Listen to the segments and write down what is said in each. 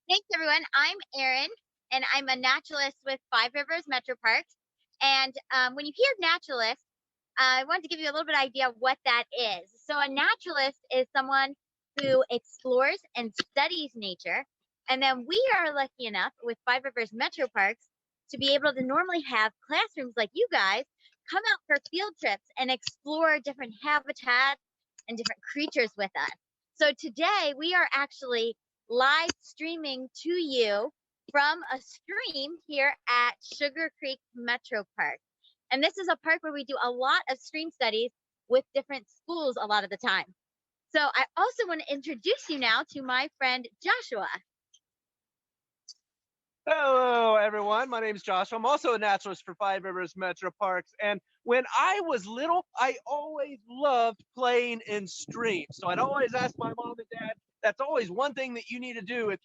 Thanks, everyone. I'm Erin, and I'm a naturalist with Five Rivers MetroParks. And when you hear naturalist, I wanted to give you a little bit of idea of what that is. So, a naturalist is someone who explores and studies nature. And then we are lucky enough with Five Rivers MetroParks to be able to normally have classrooms like you guys come out for field trips and explore different habitats and different creatures with us. So, today we are actually live streaming to you from a stream here at Sugar Creek Metro Park. And this is a park where we do a lot of stream studies with different schools a lot of the time. So I also want to introduce you now to my friend Joshua. Hello, everyone. My name is Joshua. I'm also a naturalist for Five Rivers Metro Parks. And when I was little, I always loved playing in streams. So I'd always ask my mom and dad, that's always one thing that you need to do if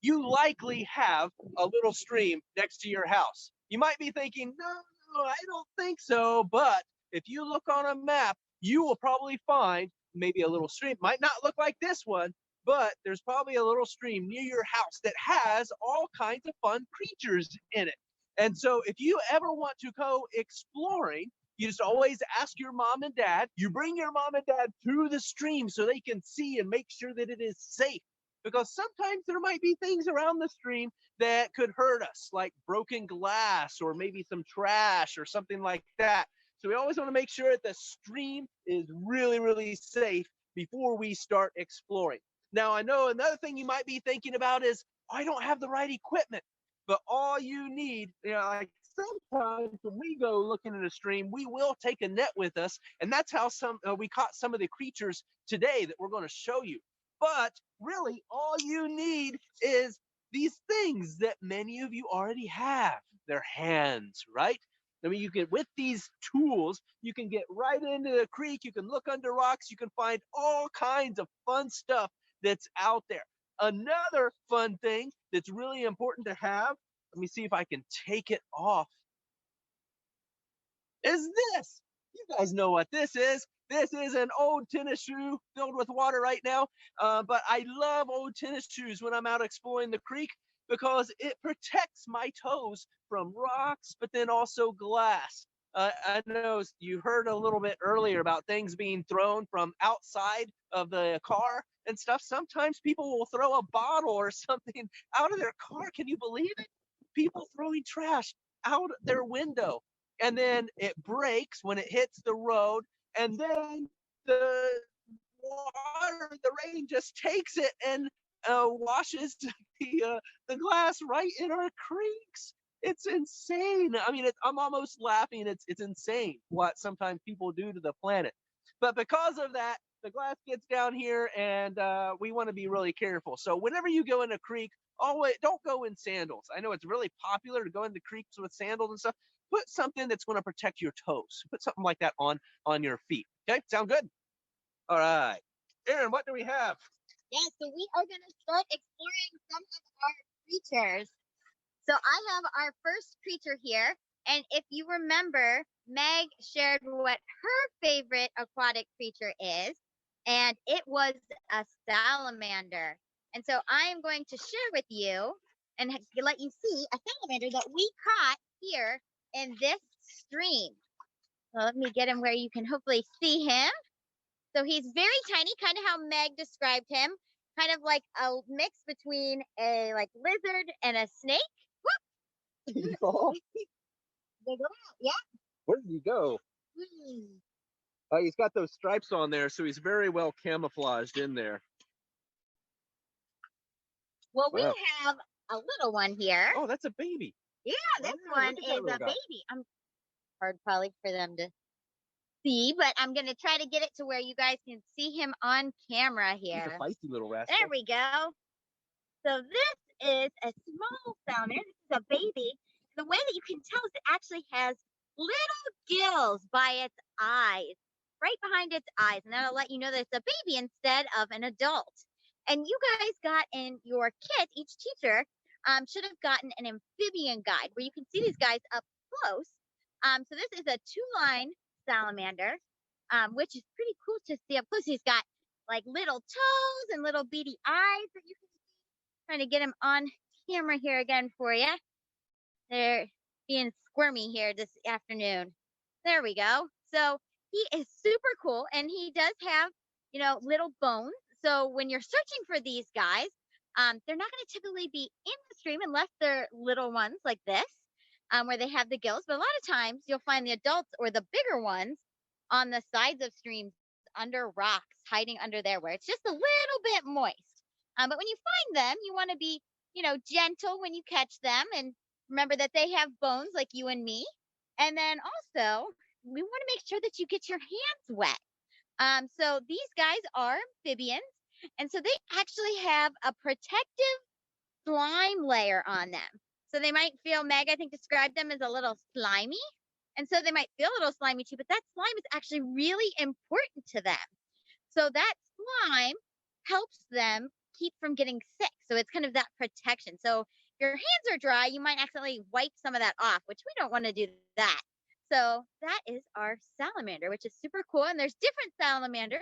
you likely have a little stream next to your house. You might be thinking, no, I don't think so. But if you look on a map, you will probably find maybe a little stream. Might not look like this one, but there's probably a little stream near your house that has all kinds of fun creatures in it. And so if you ever want to go exploring, you just always ask your mom and dad. You bring your mom and dad to the stream so they can see and make sure that it is safe. Because sometimes there might be things around the stream that could hurt us, like broken glass or maybe some trash or something like that. So we always want to make sure that the stream is really, really safe before we start exploring. Now, I know another thing you might be thinking about is, I don't have the right equipment. But all you need, like sometimes when we go looking at a stream, we will take a net with us. And that's how we caught some of the creatures today that we're going to show you. But really, all you need is these things that many of you already have. Their hands, right? I mean, you can, with these tools, you can get right into the creek, you can look under rocks, you can find all kinds of fun stuff that's out there. Another fun thing that's really important to have, let me see if I can take it off, is this. You guys know what this is. This is an old tennis shoe filled with water right now. But I love old tennis shoes when I'm out exploring the creek because it protects my toes from rocks, but then also glass. I know you heard a little bit earlier about things being thrown from outside of the car and stuff. Sometimes people will throw a bottle or something out of their car. Can you believe it? People throwing trash out their window, and then it breaks when it hits the road, and then the water, the rain just takes it and washes the glass right in our creeks. It's insane. I mean, I'm almost laughing. It's insane what sometimes people do to the planet. But because of that, the glass gets down here, and we want to be really careful. So whenever you go in a creek, always don't go in sandals. I know it's really popular to go into creeks with sandals and stuff. Put something that's going to protect your toes. Put something like that on your feet. Okay, sound good? All right, Erin, what do we have? Yeah, so we are going to start exploring some of our creatures. So I have our first creature here. And if you remember, Meg shared what her favorite aquatic creature is, and it was a salamander. And so I am going to share with you and let you see a salamander that we caught here in this stream. So let me get him where you can hopefully see him. So he's very tiny, kind of how Meg described him, kind of like a mix between a like lizard and a snake. Did he fall? They go out, yeah. Where did he go? He's got those stripes on there, so he's very well camouflaged in there. Well, wow. We have a little one here. Oh, that's a baby. Yeah, this one is a baby. I'm hard probably for them to see, but I'm going to try to get it to where you guys can see him on camera here. He's a feisty little rascal. There we go. So this is a small salmon. This is a baby. The way that you can tell is it actually has little gills by its eyes, right behind its eyes. And that'll let you know that it's a baby instead of an adult. And you guys got in your kit, each teacher should have gotten an amphibian guide where you can see these guys up close. So this is a 2-line salamander, which is pretty cool to see up close. He's got like little toes and little beady eyes that you can see. Trying to get him on camera here again for you. They're being squirmy here this afternoon. There we go. So he is super cool and he does have, little bones. So when you're searching for these guys, they're not going to typically be in the stream unless they're little ones like this, where they have the gills. But a lot of times you'll find the adults or the bigger ones on the sides of streams under rocks, hiding under there where it's just a little bit moist. But when you find them, you want to be, gentle when you catch them and remember that they have bones like you and me. And then also, we want to make sure that you get your hands wet. So these guys are amphibians, and so they actually have a protective slime layer on them. So they might feel, Meg, I think, described them as a little slimy. And so they might feel a little slimy too, but that slime is actually really important to them. So that slime helps them keep from getting sick. So it's kind of that protection. So if your hands are dry, you might accidentally wipe some of that off, which we don't want to do that. So that is our salamander, which is super cool. And there's different salamanders.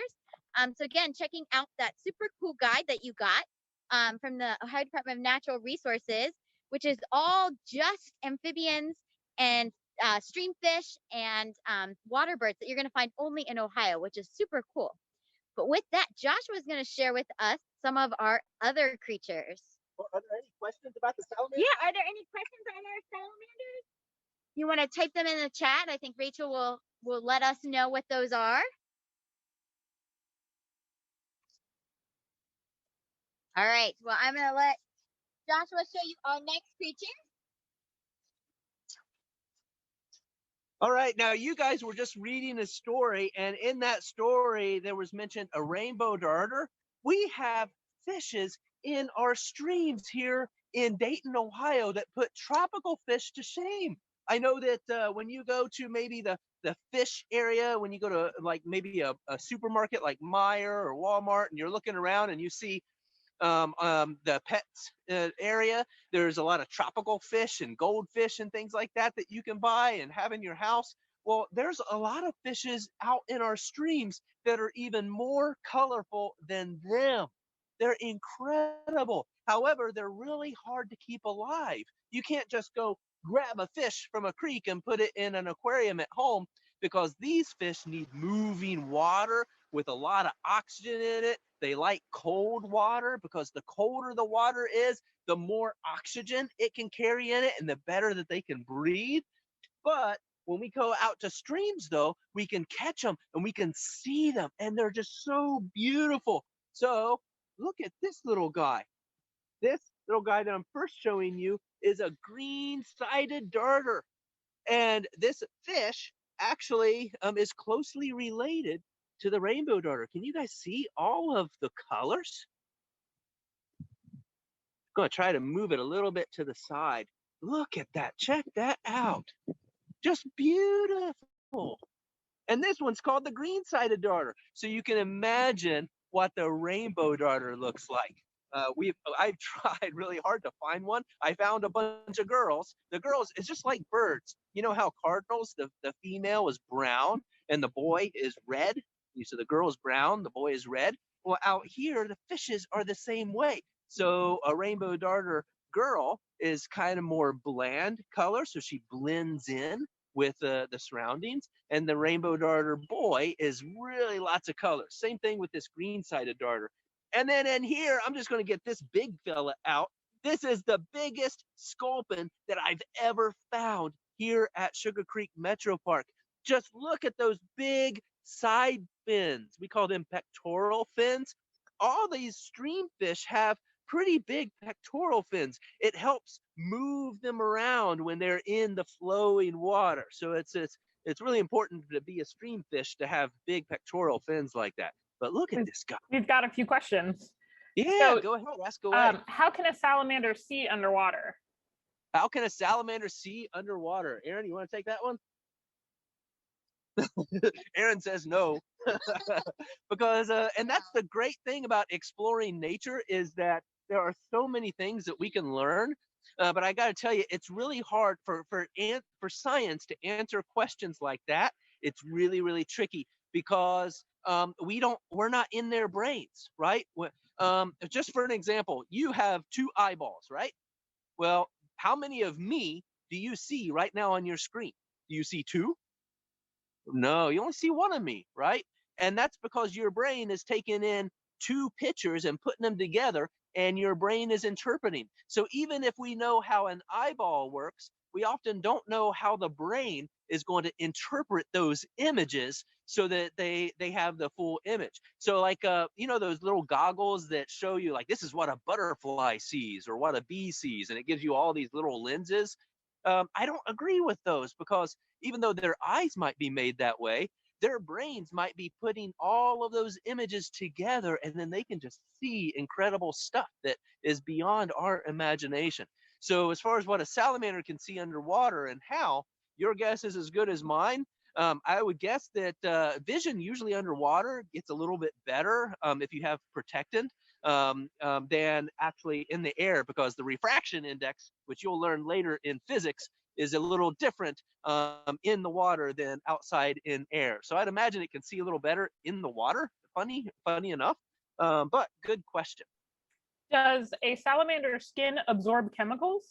So again, checking out that super cool guide that you got from the Ohio Department of Natural Resources, which is all just amphibians and stream fish and water birds that you're going to find only in Ohio, which is super cool. But with that, Joshua is going to share with us some of our other creatures. Well, are there any questions about the salamander? Yeah, are there any questions on our salamanders? You want to type them in the chat? I think Rachel will let us know what those are. All right. Well, I'm going to let Joshua show you our next creature. All right, now you guys were just reading a story, and in that story, there was mentioned a rainbow darter. We have fishes in our streams here in Dayton, Ohio, that put tropical fish to shame. I know that when you go to maybe the fish area, when you go to like maybe a supermarket like Meijer or Walmart, and you're looking around and you see the pets area, there's a lot of tropical fish and goldfish and things like that that you can buy and have in your house. Well, there's a lot of fishes out in our streams that are even more colorful than them. They're incredible. However, they're really hard to keep alive. You can't just go grab a fish from a creek and put it in an aquarium at home, because these fish need moving water with a lot of oxygen in it. They like cold water because the colder the water is, the more oxygen it can carry in it and the better that they can breathe. But when we go out to streams, though, we can catch them and we can see them, and they're just so beautiful. So look at this little guy. This little guy that I'm first showing you is a green-sided darter. And this fish actually is closely related to the rainbow darter. Can you guys see all of the colors? I'm going to try to move it a little bit to the side. Look at that. Check that out. Just beautiful. And this one's called the green-sided darter. So you can imagine what the rainbow darter looks like. I've tried really hard to find one. I found a bunch of girls. The girls, it's just like birds. You know how cardinals, the female is brown and the boy is red? So the girl is brown, the boy is red. Well, out here, the fishes are the same way. So a rainbow darter girl is kind of more bland color, so she blends in with the surroundings. And the rainbow darter boy is really lots of colors. Same thing with this green-sided darter. And then in here, I'm just going to get this big fella out. This is the biggest sculpin that I've ever found here at Sugar Creek Metro Park. Just look at those big side fins. We call them pectoral fins. All these stream fish have pretty big pectoral fins. It helps move them around when they're in the flowing water. So it's really important to be a stream fish to have big pectoral fins like that. But look at this guy. We've got a few questions. Yeah, go ahead, ask away. How can a salamander see underwater? How can a salamander see underwater? Erin, you want to take that one? Erin says no. Because and that's the great thing about exploring nature, is that there are so many things that we can learn. But I got to tell you, it's really hard for science to answer questions like that. It's really, really tricky, because we're not in their brains, right? Just for an example, you have two eyeballs, right? Well, how many of me do you see right now on your screen? Do you see two? No, you only see one of me, right? And that's because your brain is taking in two pictures and putting them together, and your brain is interpreting. So even if we know how an eyeball works, we often don't know how the brain is going to interpret those images so that they have the full image. So like those little goggles that show you like this is what a butterfly sees or what a bee sees, and it gives you all these little lenses. I don't agree with those because even though their eyes might be made that way, their brains might be putting all of those images together, and then they can just see incredible stuff that is beyond our imagination. So as far as what a salamander can see underwater and how, your guess is as good as mine. I would guess that vision usually underwater gets a little bit better if you have protectant than actually in the air, because the refraction index, which you'll learn later in physics, is a little different in the water than outside in air. So I'd imagine it can see a little better in the water. Funny enough. But good question. Does a salamander's skin absorb chemicals?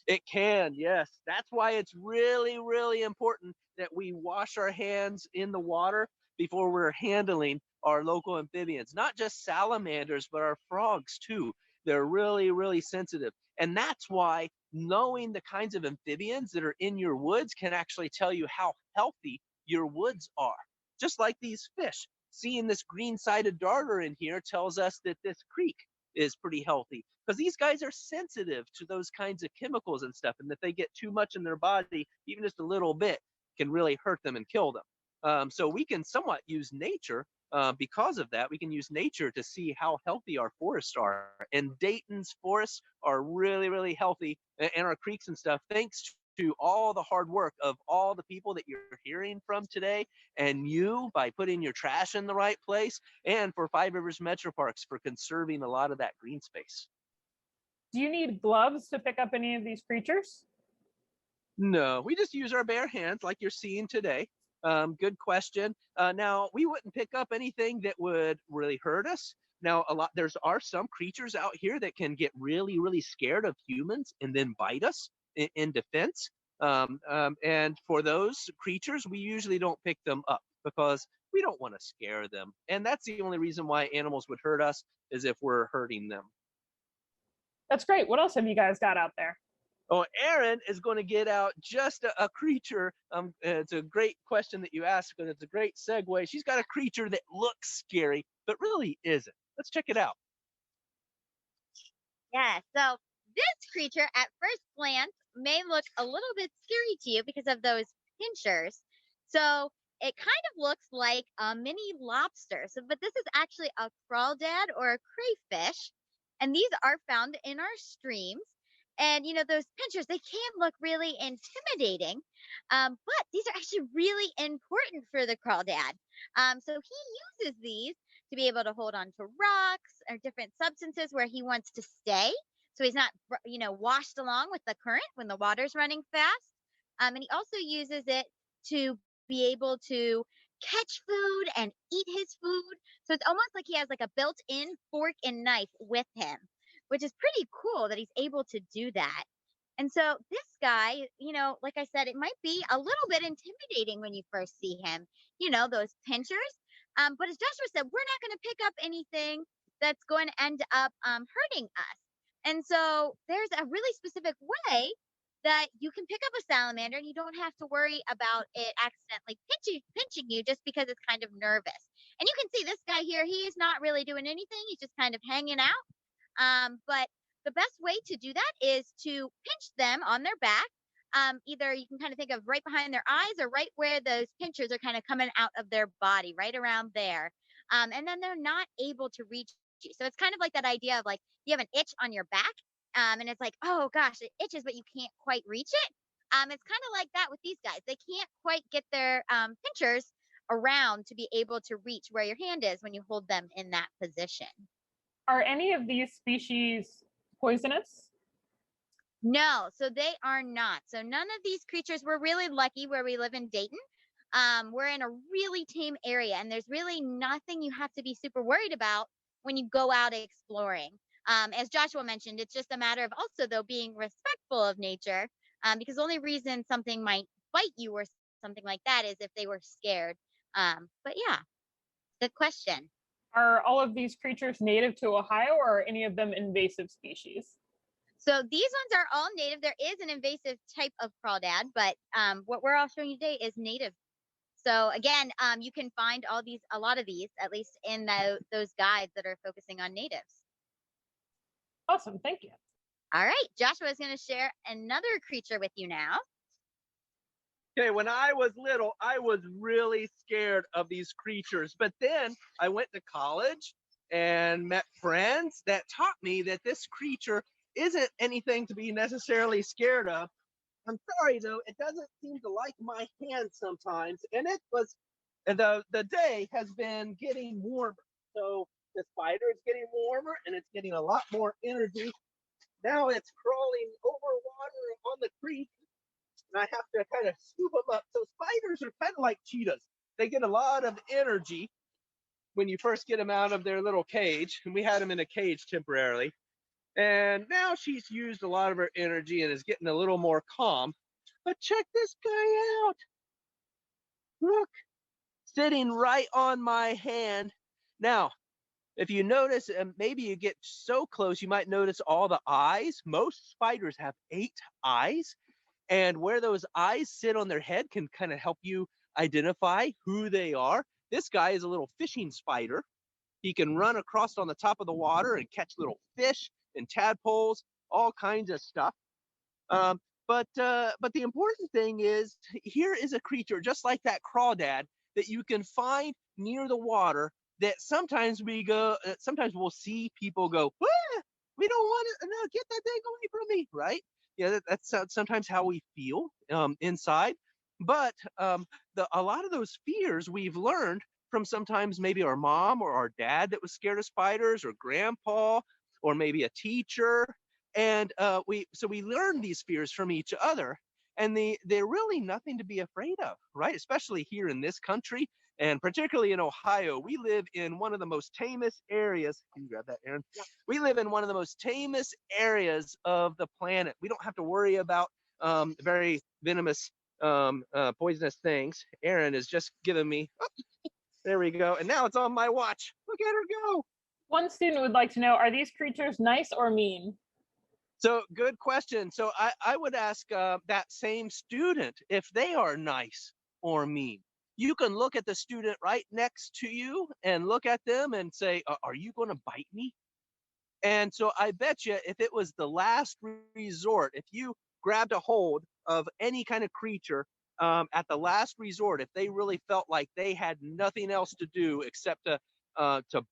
It can, yes. That's why it's really, really important that we wash our hands in the water before we're handling our local amphibians. Not just salamanders, but our frogs too. They're really, really sensitive. And that's why knowing the kinds of amphibians that are in your woods can actually tell you how healthy your woods are. Just like these fish. Seeing this green-sided darter in here tells us that this creek is pretty healthy, because these guys are sensitive to those kinds of chemicals and stuff, and if they get too much in their body, even just a little bit, can really hurt them and kill them. So we can somewhat use nature because of that. We can use nature to see how healthy our forests are, and Dayton's forests are really, really healthy, and our creeks and stuff, thanks to all the hard work of all the people that you're hearing from today, and you by putting your trash in the right place, and for Five Rivers MetroParks for conserving a lot of that green space. Do you need gloves to pick up any of these creatures? No, we just use our bare hands like you're seeing today. Good question. Now, we wouldn't pick up anything that would really hurt us. Now, there's are some creatures out here that can get really, really scared of humans and then bite us in defense. And for those creatures, we usually don't pick them up because we don't want to scare them. And that's the only reason why animals would hurt us, is if we're hurting them. That's great. What else have you guys got out there? Oh, Erin is going to get out just a creature. It's a great question that you asked, because it's a great segue. She's got a creature that looks scary, but really isn't. Let's check it out. Yeah, so this creature at first glance may look a little bit scary to you because of those pinchers. So it kind of looks like a mini lobster. So, but this is actually a crawdad or a crayfish, and these are found in our streams. And those pinchers, they can look really intimidating, but these are actually really important for the crawdad. So he uses these to be able to hold on to rocks or different substances where he wants to stay. So he's not, washed along with the current when the water's running fast. And he also uses it to be able to catch food and eat his food. So it's almost like he has like a built-in fork and knife with him, which is pretty cool that he's able to do that. And so this guy, like I said, it might be a little bit intimidating when you first see him, those pinchers. But as Joshua said, we're not going to pick up anything that's going to end up hurting us. And so there's a really specific way that you can pick up a salamander, and you don't have to worry about it accidentally pinching you just because it's kind of nervous. And you can see this guy here, he is not really doing anything. He's just kind of hanging out. But the best way to do that is to pinch them on their back. Either you can kind of think of right behind their eyes, or right where those pinchers are kind of coming out of their body, right around there. And then they're not able to reach you. So it's kind of like that idea of like you have an itch on your back, and it's like, oh gosh, it itches, but you can't quite reach it. It's kind of like that with these guys. They can't quite get their pinchers around to be able to reach where your hand is when you hold them in that position. Are any of these species poisonous? No, so they are not. So none of these creatures, we're really lucky where we live in Dayton. we're in a really tame area, and there's really nothing you have to be super worried about when you go out exploring. As Joshua mentioned, it's just a matter of also, though, being respectful of nature, because the only reason something might bite you or something like that is if they were scared. But yeah, good question. Are all of these creatures native to Ohio, or are any of them invasive species? So these ones are all native. There is an invasive type of crawdad, but what we're all showing you today is native. So again, you can find a lot of these, at least in those guides that are focusing on natives. Awesome, thank you. All right, Joshua is going to share another creature with you now. Okay, when I was little, I was really scared of these creatures. But then I went to college and met friends that taught me that this creature isn't anything to be necessarily scared of. I'm sorry though, it doesn't seem to like my hand sometimes. And the day has been getting warmer. So the spider is getting warmer and it's getting a lot more energy. Now it's crawling over water on the creek, and I have to kind of scoop them up. So spiders are kind of like cheetahs. They get a lot of energy when you first get them out of their little cage, and we had them in a cage temporarily. And now she's used a lot of her energy and is getting a little more calm. But check this guy out. Look, sitting right on my hand. Now, if you notice, and maybe you get so close, you might notice all the eyes. Most spiders have 8 eyes. And where those eyes sit on their head can kind of help you identify who they are. This guy is a little fishing spider. He can run across on the top of the water and catch little fish and tadpoles, all kinds of stuff. Um, but the important thing is, here is a creature just like that crawdad that you can find near the water. That sometimes we'll see people go, ah, we don't want to, no, get that thing away from me, right? Yeah, that's sometimes how we feel inside. But a lot of those fears we've learned from sometimes maybe our mom or our dad that was scared of spiders, or grandpa, or maybe a teacher. And we learn these fears from each other, and they're really nothing to be afraid of, right? Especially here in this country, and particularly in Ohio. We live in one of the most tamest areas. Can you grab that, Erin? Yeah. We live in one of the most tamest areas of the planet. We don't have to worry about very venomous, poisonous things. Erin has just given me. Oh, there we go, and now it's on my watch. Look at her go. One student would like to know, are these creatures nice or mean? So good question. So I would ask that same student if they are nice or mean. You can look at the student right next to you and look at them and say, are you going to bite me? And so I bet you if it was the last resort, if you grabbed a hold of any kind of creature at the last resort, if they really felt like they had nothing else to do except to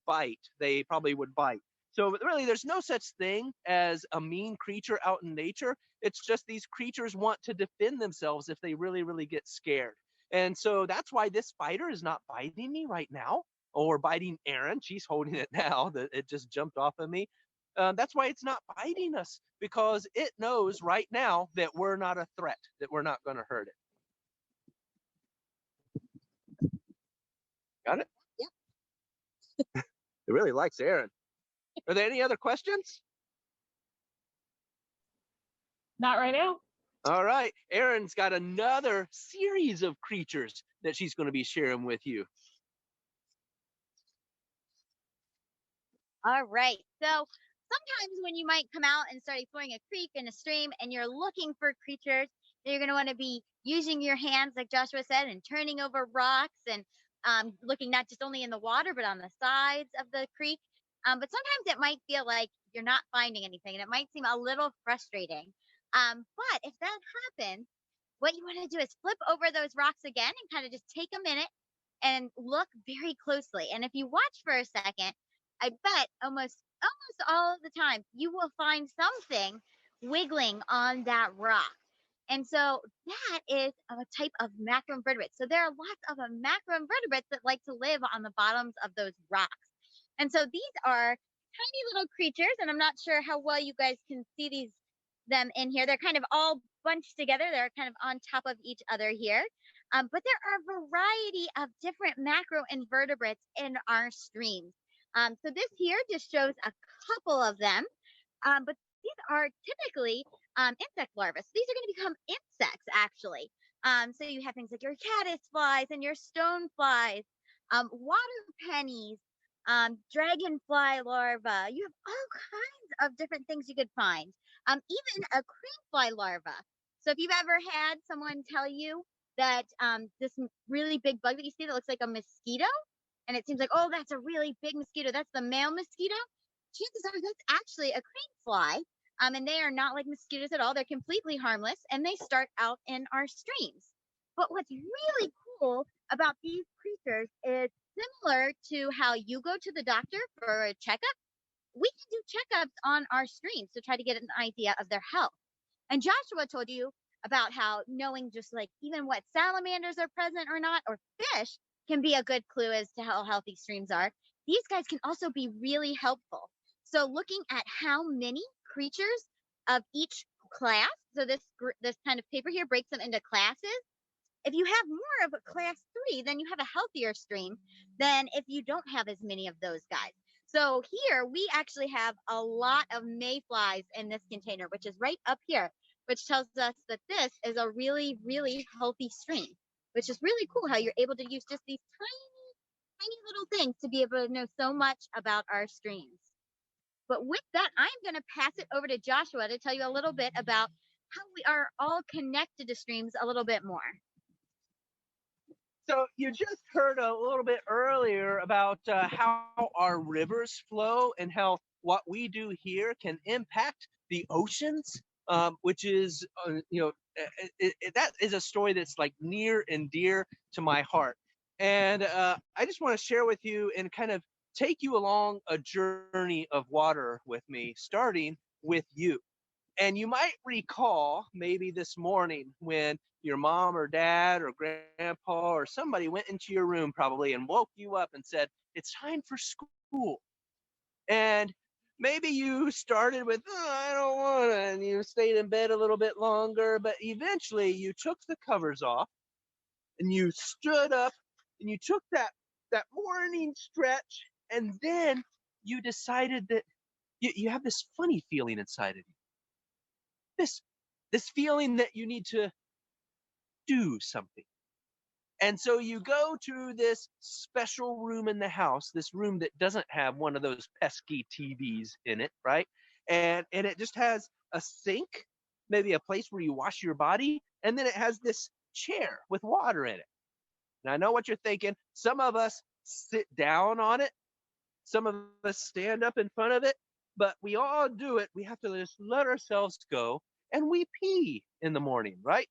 bite, they probably would bite. So really, there's no such thing as a mean creature out in nature. It's just these creatures want to defend themselves if they really, really get scared. And so that's why this spider is not biting me right now, or biting Erin. She's holding it now. That it just jumped off of me. That's why it's not biting us, because it knows right now that we're not a threat, that we're not going to hurt it. Got it? Yep. It really likes Erin. Are there any other questions? Not right now. All right. Erin's got another series of creatures that she's going to be sharing with you. All right. So sometimes when you might come out and start exploring a creek and a stream and you're looking for creatures, you're going to want to be using your hands, like Joshua said, and turning over rocks and looking not just only in the water, but on the sides of the creek. But sometimes it might feel like you're not finding anything, and it might seem a little frustrating. But if that happens, what you want to do is flip over those rocks again and kind of just take a minute and look very closely. And if you watch for a second, I bet almost all of the time you will find something wiggling on that rock. And so that is a type of macroinvertebrate. So there are lots of macroinvertebrates that like to live on the bottoms of those rocks. And so these are tiny little creatures, and I'm not sure how well you guys can see them in here. They're kind of all bunched together. They're kind of on top of each other here. But there are a variety of different macroinvertebrates in our streams. So this here just shows a couple of them, but these are typically insect larvae. So these are going to become insects actually. So you have things like your caddis flies and your stone flies, water pennies, dragonfly larva. You have all kinds of different things you could find. Even a creamfly larva. So if you've ever had someone tell you that this really big bug that you see that looks like a mosquito, and it seems like, oh, that's a really big mosquito. That's the male mosquito. Chances are that's actually a cream fly. And they are not like mosquitoes at all. They're completely harmless and they start out in our streams. But what's really cool about these creatures is similar to how you go to the doctor for a checkup. We can do checkups on our streams to try to get an idea of their health. And Joshua told you about how knowing just like even what salamanders are present or not, or fish, can be a good clue as to how healthy streams are. These guys can also be really helpful. So looking at how many creatures of each class, so this kind of paper here breaks them into classes. If you have more of a class 3, then you have a healthier stream than if you don't have as many of those guys. So here we actually have a lot of mayflies in this container, which is right up here, which tells us that this is a really, really healthy stream, which is really cool how you're able to use just these tiny, tiny little things to be able to know so much about our streams. But with that, I'm going to pass it over to Joshua to tell you a little bit about how we are all connected to streams a little bit more. So you just heard a little bit earlier about how our rivers flow and how what we do here can impact the oceans, which is, that is a story that's like near and dear to my heart. And I just want to share with you and kind of take you along a journey of water with me, starting with you. And you might recall maybe this morning when your mom or dad or grandpa or somebody went into your room probably and woke you up and said, it's time for school. And maybe you started with, oh, I don't want to, and you stayed in bed a little bit longer, but eventually you took the covers off and you stood up and you took that morning stretch, and then you decided that you have this funny feeling inside of you. This feeling that you need to do something. And so you go to this special room in the house, this room that doesn't have one of those pesky TVs in it, right? And it just has a sink, maybe a place where you wash your body, and then it has this chair with water in it. And I know what you're thinking. Some of us sit down on it, some of us stand up in front of it, but we all do it. We have to just let ourselves go, and we pee in the morning, right?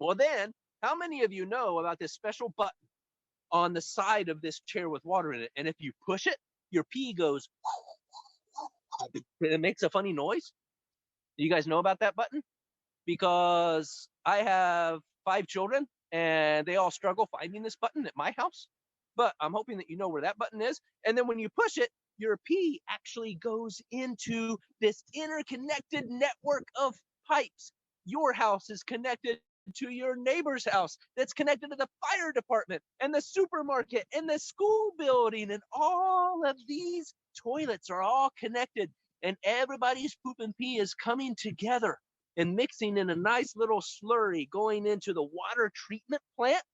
Well, then, how many of you know about this special button on the side of this chair with water in it? And if you push it, your pee goes, it makes a funny noise. Do you guys know about that button? Because I have 5 children and they all struggle finding this button at my house. But I'm hoping that you know where that button is. And then when you push it, your pee actually goes into this interconnected network of pipes. Your house is connected to your neighbor's house, that's connected to the fire department and the supermarket and the school building, and all of these toilets are all connected, and everybody's poop and pee is coming together and mixing in a nice little slurry going into the water treatment plant.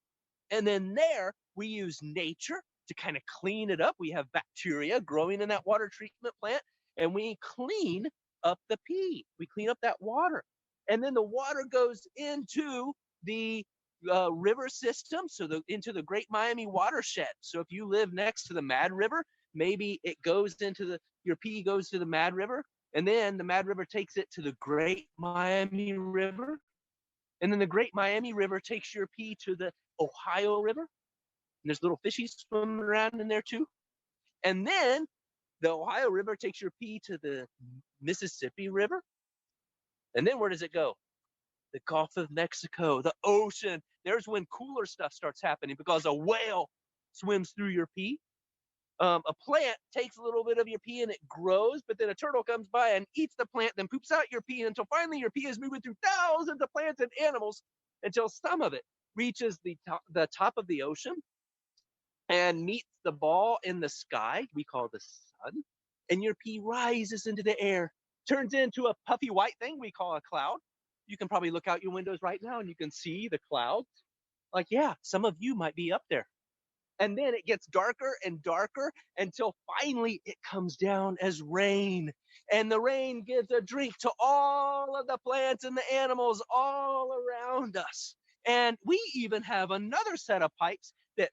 And then there we use nature to kind of clean it up. We have bacteria growing in that water treatment plant, and we clean up the pee. We clean up that water. And then the water goes into the river system, so into the Great Miami watershed. So if you live next to the Mad River, maybe it goes into your pee goes to the Mad River, and then the Mad River takes it to the Great Miami River, and then the Great Miami River takes your pee to the Ohio River, and there's little fishies swimming around in there too. And then the Ohio River takes your pee to the Mississippi River, and then where does it go? The Gulf of Mexico, the ocean. There's when cooler stuff starts happening because a whale swims through your pee. A plant takes a little bit of your pee and it grows, but then a turtle comes by and eats the plant, then poops out your pee until finally your pee is moving through thousands of plants and animals until some of it reaches the top of the ocean and meets the ball in the sky, we call the sun, and your pea rises into the air, turns into a puffy white thing we call a cloud. You can probably look out your windows right now and you can see the clouds. Like, yeah, some of you might be up there. And then it gets darker and darker until finally it comes down as rain. And the rain gives a drink to all of the plants and the animals all around us. And we even have another set of pipes that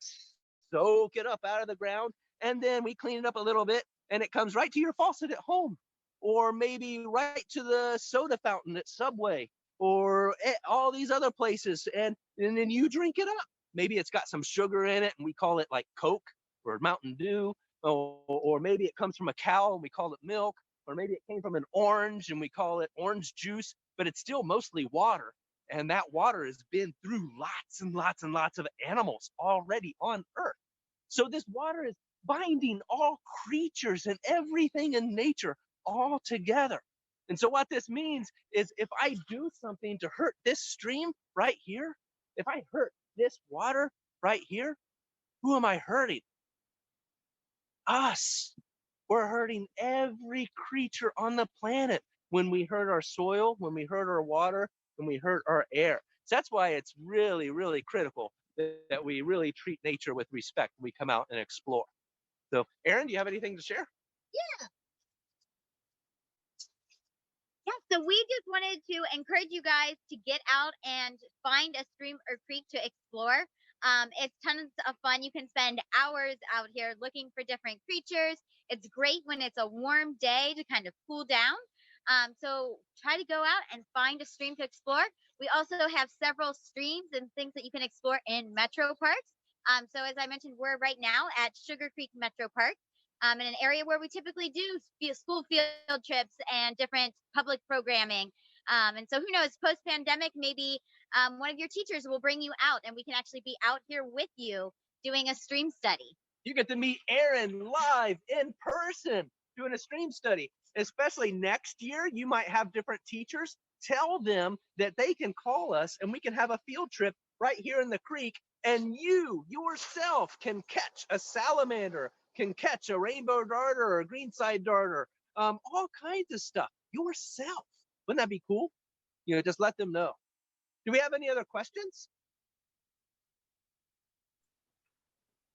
soak it up out of the ground. And then we clean it up a little bit and it comes right to your faucet at home. Or maybe right to the soda fountain at Subway or at all these other places. And then you drink it up. Maybe it's got some sugar in it and we call it like Coke or Mountain Dew, or maybe it comes from a cow and we call it milk, or maybe it came from an orange and we call it orange juice, but it's still mostly water. And that water has been through lots and lots and lots of animals already on Earth. So this water is binding all creatures and everything in nature all together. And so what this means is if I do something to hurt this stream right here, if I hurt this water right here, who am I hurting? Us. We're hurting every creature on the planet when we hurt our soil, when we hurt our water, when we hurt our air. So that's why it's really, really critical that we really treat nature with respect when we come out and explore. So, Erin, do you have anything to share? Yeah, so we just wanted to encourage you guys to get out and find a stream or creek to explore. It's tons of fun. You can spend hours out here looking for different creatures. It's great when it's a warm day to kind of cool down. So try to go out and find a stream to explore. We also have several streams and things that you can explore in Metro Parks. So as I mentioned, we're right now at Sugar Creek Metro Park, in an area where we typically do school field trips and different public programming. And so who knows, post-pandemic, maybe one of your teachers will bring you out and we can actually be out here with you doing a stream study. You get to meet Erin live in person doing a stream study. Especially next year, you might have different teachers. Tell them that they can call us and we can have a field trip right here in the creek, and you yourself can catch a salamander, can catch a rainbow darter or a greenside darter, all kinds of stuff yourself. Wouldn't that be cool? Just let them know. Do we have any other questions?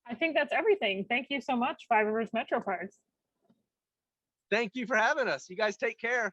I think that's everything. Thank you so much, Five Rivers Metro Parks. Thank you for having us. You guys take care.